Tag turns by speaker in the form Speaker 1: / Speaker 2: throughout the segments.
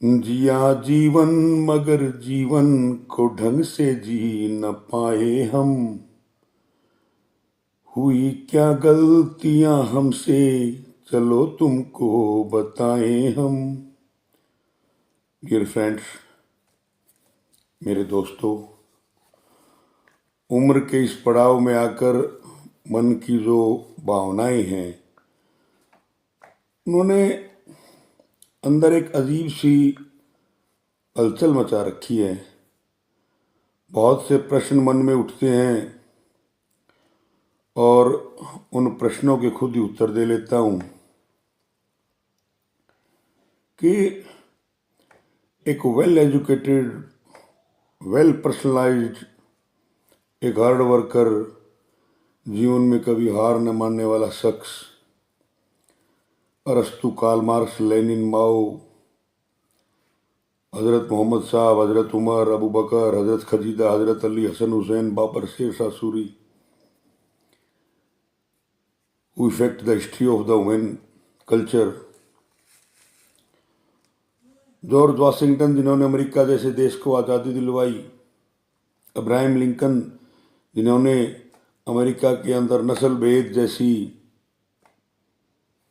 Speaker 1: जिया जीवन मगर जीवन को ढंग से जी न पाए हम। हुई क्या गलतियां हमसे, चलो तुमको बताएं हम। डियर फ्रेंड्स, मेरे दोस्तों, उम्र के इस पड़ाव में आकर मन की जो भावनाएं हैं, उन्होंने अंदर एक अजीब सी हलचल मचा रखी है। बहुत से प्रश्न मन में उठते हैं और उन प्रश्नों के खुद ही उत्तर दे लेता हूं कि एक वेल एजुकेटेड, वेल पर्सनलाइज्ड, एक हार्ड वर्कर, जीवन में कभी हार न मानने वाला शख्स, अरस्तु, कार्ल मार्क्स, लेनिन, माओ, हजरत मोहम्मद साहब, हजरत उमर, अबू बकर, हजरत खजीदा, हजरत Ali, Hasan Hussain, Babar, Sher Shah Suri, who affect the history of the human culture, George Washington जिन्होंने अमेरिका जैसे देश को आज़ादी दिलवाई, अब्राहम लिंकन जिन्होंने अमेरिका के अंदर नस्ल भेद जैसी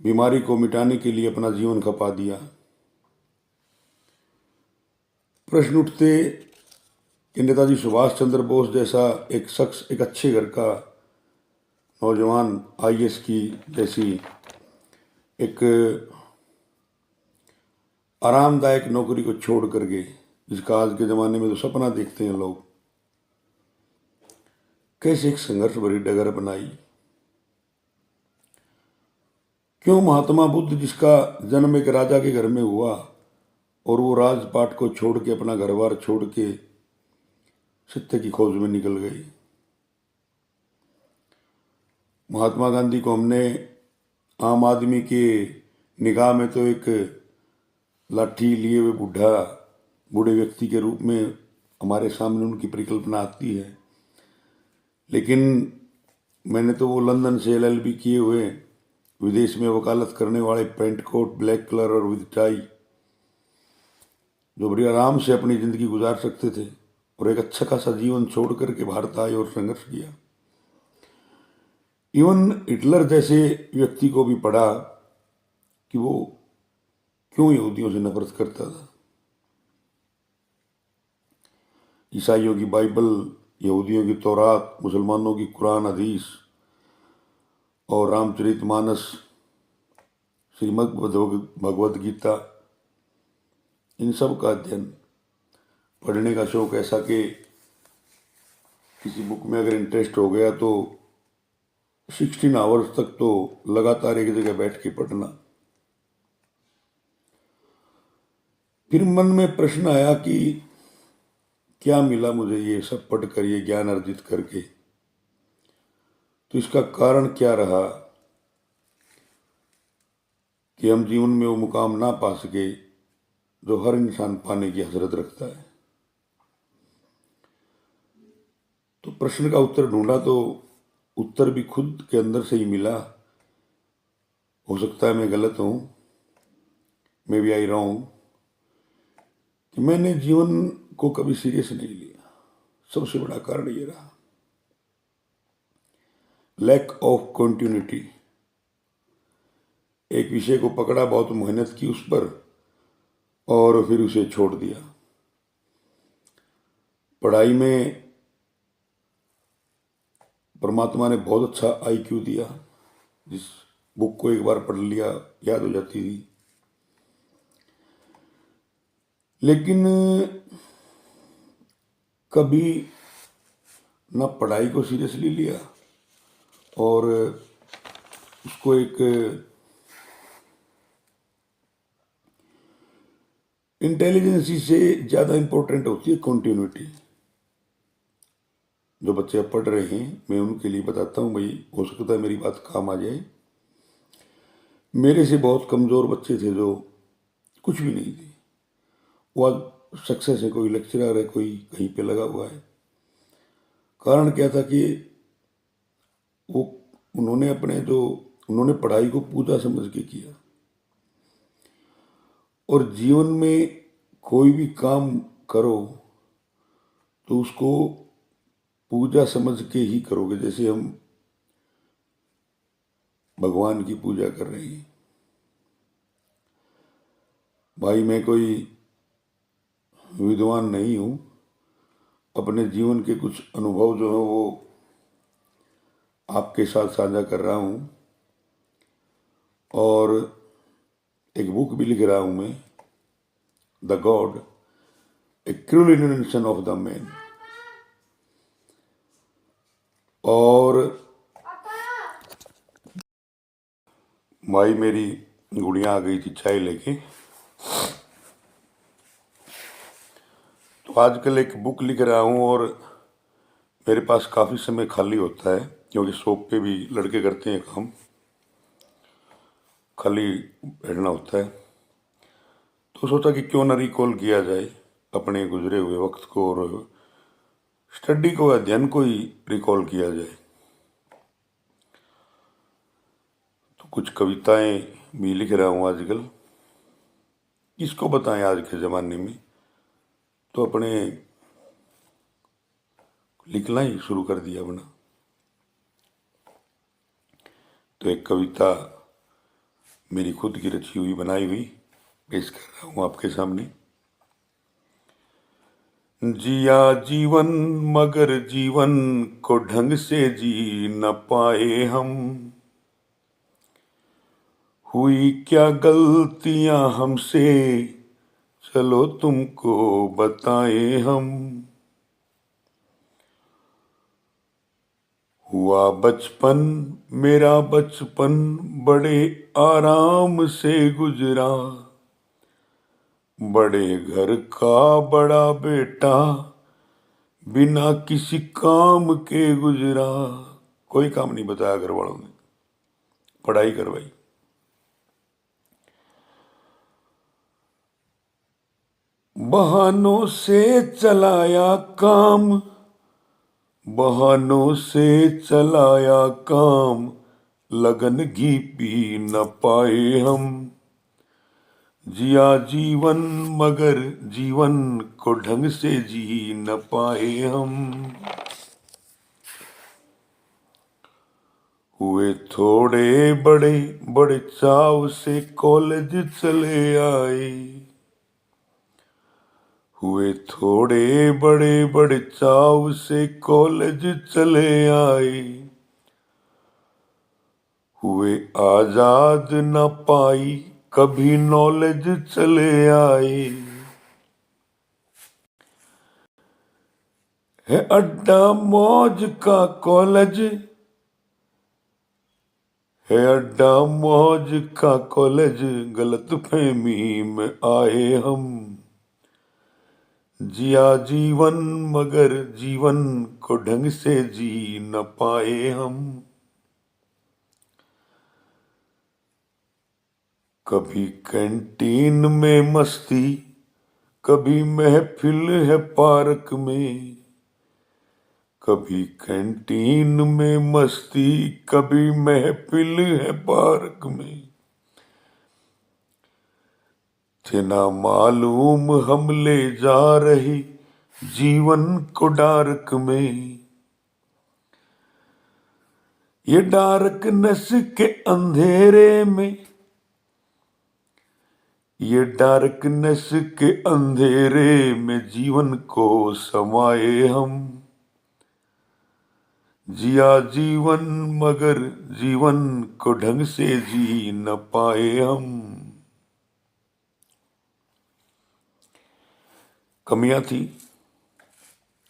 Speaker 1: बीमारी को मिटाने के लिए अपना जीवन खपा दिया। प्रश्न उठते कि नेताजी सुभाष चंद्र बोस जैसा एक शख्स, एक अच्छे घर का नौजवान आईएएस की जैसी एक आरामदायक नौकरी को छोड़ करके, जिसका आज के ज़माने में तो सपना देखते हैं लोग, कैसे एक संघर्ष भरी डगर बनाई। क्यों महात्मा बुद्ध, जिसका जन्म एक राजा के घर में हुआ और वो राजपाट को छोड़ के, अपना घर बार छोड़ के सत्य की खोज में निकल गई। महात्मा गांधी को हमने आम आदमी के निगाह में तो एक लाठी लिए हुए बूढ़े व्यक्ति के रूप में हमारे सामने उनकी परिकल्पना आती है, लेकिन मैंने तो वो लंदन से एलएलबी किए हुए, विदेश में वकालत करने वाले, पेंट कोट, ब्लैक कलर और विद टाई, जो बड़ी आराम से अपनी जिंदगी गुजार सकते थे और एक अच्छा खासा जीवन छोड़ करके भारत आए और संघर्ष किया। इवन हिटलर जैसे व्यक्ति को भी पढ़ा कि वो क्यों यहूदियों से नफरत करता था। ईसाइयों की बाइबल, यहूदियों की तौरात, मुसलमानों की कुरान हदीस और रामचरितमानस, श्रीमद् भगवद गीता, इन सब का अध्ययन, पढ़ने का शौक ऐसा कि किसी बुक में अगर इंटरेस्ट हो गया तो 16 आवर्स तक तो लगातार एक जगह बैठ के पढ़ना। फिर मन में प्रश्न आया कि क्या मिला मुझे ये सब पढ़कर, ये ज्ञान अर्जित करके, तो इसका कारण क्या रहा कि हम जीवन में वो मुकाम ना पा सके जो हर इंसान पाने की हसरत रखता है। तो प्रश्न का उत्तर ढूंढा तो उत्तर भी खुद के अंदर से ही मिला। हो सकता है मैं गलत हूं, मे बी आई रॉन्ग, कि मैंने जीवन को कभी सीरियस नहीं लिया। सबसे बड़ा कारण ये रहा, लैक ऑफ कंटिन्यूटी। एक विषय को पकड़ा, बहुत मेहनत की उस पर और फिर उसे छोड़ दिया। पढ़ाई में परमात्मा ने बहुत अच्छा आईक्यू दिया, जिस बुक को एक बार पढ़ लिया याद हो जाती थी, लेकिन कभी ना पढ़ाई को सीरियसली लिया और उसको एक इंटेलिजेंसी से ज़्यादा इंपॉर्टेंट होती है कंटिन्यूटी। जो बच्चे अब पढ़ रहे हैं, मैं उनके लिए बताता हूँ, भाई हो सकता है मेरी बात काम आ जाए। मेरे से बहुत कमज़ोर बच्चे थे जो कुछ भी नहीं थे, वो आज सक्सेस है, कोई लेक्चरर है, कोई कहीं पे लगा हुआ है। कारण क्या था कि वो उन्होंने पढ़ाई को पूजा समझ के किया और जीवन में कोई भी काम करो तो उसको पूजा समझ के ही करोगे। जैसे हम भगवान की पूजा कर रहे हैं। भाई मैं कोई विद्वान नहीं हूँ, अपने जीवन के कुछ अनुभव जो है वो आपके साथ साझा कर रहा हूँ, और एक बुक भी लिख रहा हूँ मैं, the God, A cruel invention of the man. और माई मेरी गुड़िया आ गई थी चाय लेके, तो आजकल एक बुक लिख रहा हूँ और मेरे पास काफ़ी समय खाली होता है, क्योंकि शॉप पे भी लड़के करते हैं काम, खाली बैठना होता है। तो सोचा कि क्यों ना रिकॉल किया जाए अपने गुजरे हुए वक्त को, और स्टडी को, अध्ययन को ही रिकॉल किया जाए। तो कुछ कविताएं भी लिख रहा हूँ आजकल। किसको बताएं आज के ज़माने में, तो अपने लिखना ही शुरू कर दिया अपना। तो एक कविता मेरी खुद की रची हुई, बनाई हुई, पेश कर रहा हूँ आपके सामने। जिया जीवन मगर जीवन को ढंग से जी न पाए हम, हुई क्या गलतियां हमसे चलो तुमको बताए हम। हुआ बचपन मेरा बचपन बड़े आराम से गुजरा, बड़े घर का बड़ा बेटा बिना किसी काम के गुजरा। कोई काम नहीं बताया घर वालों ने, पढ़ाई करवाई। बहानों से चलाया काम, बहानों से चलाया काम, लगन घी पी न पाए हम। जिया जीवन मगर जीवन को ढंग से जी न पाए हम। हुए थोड़े बड़े बड़े चाव से कॉलेज चले आए, हुए थोड़े बड़े बड़े चाव से कॉलेज चले आए, हुए आजाद न पाई कभी नॉलेज चले आए। है अड्डा मौज का कॉलेज, है अड्डा मौज का कॉलेज, गलत फहमी में आए हम। जिया जीवन मगर जीवन को ढंग से जी न पाए हम। कभी कैंटीन में मस्ती, कभी महफिल है पार्क में, कभी कैंटीन में मस्ती, कभी महफिल है पार्क में। थे ना मालूम हम ले जा रहे जीवन को डार्क में, ये डार्कनेस के अंधेरे में, ये डार्कनेस के अंधेरे में जीवन को समाये हम। जिया जीवन मगर जीवन को ढंग से जी न पाए हम। कमियां थी,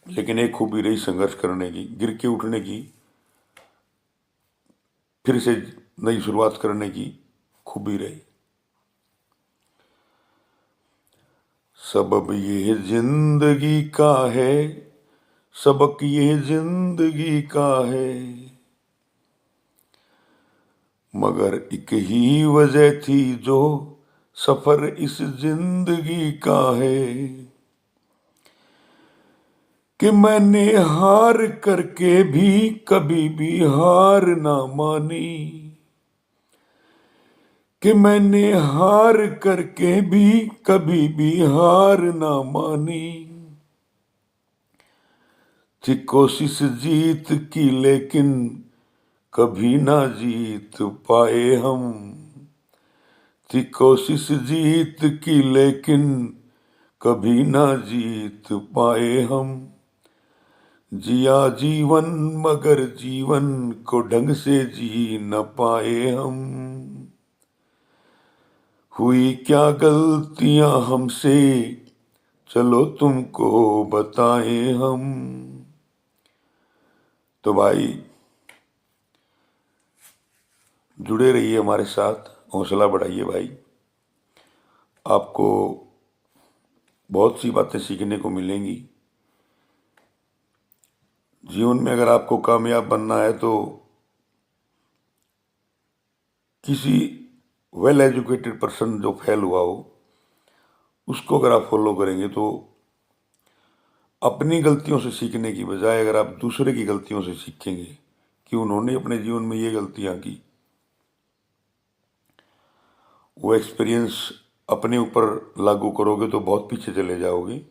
Speaker 1: लेकिन एक खूबी रही संघर्ष करने की, गिर के उठने की, फिर से नई शुरुआत करने की खूबी रही। सबब ये जिंदगी का है, सबक ये जिंदगी का है, मगर एक ही वजह थी जो सफर इस जिंदगी का है, कि मैंने हार करके भी कभी भी हार ना मानी, कि मैंने हार करके भी कभी भी हार ना मानी। थी कोशिश जीत की लेकिन कभी ना जीत पाए हम। थी कोशिश जीत की लेकिन कभी ना जीत पाए हम। जिया जीवन मगर जीवन को ढंग से जी न पाए हम। हुई क्या गलतियां हमसे चलो तुमको बताएं हम। तो भाई जुड़े रहिए हमारे साथ, हौसला बढ़ाइए भाई। आपको बहुत सी बातें सीखने को मिलेंगी। जीवन में अगर आपको कामयाब बनना है तो किसी वेल एजुकेटेड पर्सन जो फेल हुआ हो उसको अगर आप फॉलो करेंगे तो अपनी गलतियों से सीखने की बजाय अगर आप दूसरे की गलतियों से सीखेंगे कि उन्होंने अपने जीवन में ये गलतियां की, वो एक्सपीरियंस अपने ऊपर लागू करोगे तो बहुत पीछे चले जाओगे।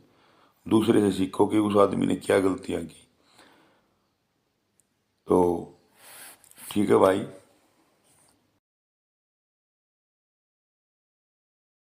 Speaker 1: दूसरे से सीखो कि उस आदमी ने क्या गलतियां की। तो ठीक है भाई।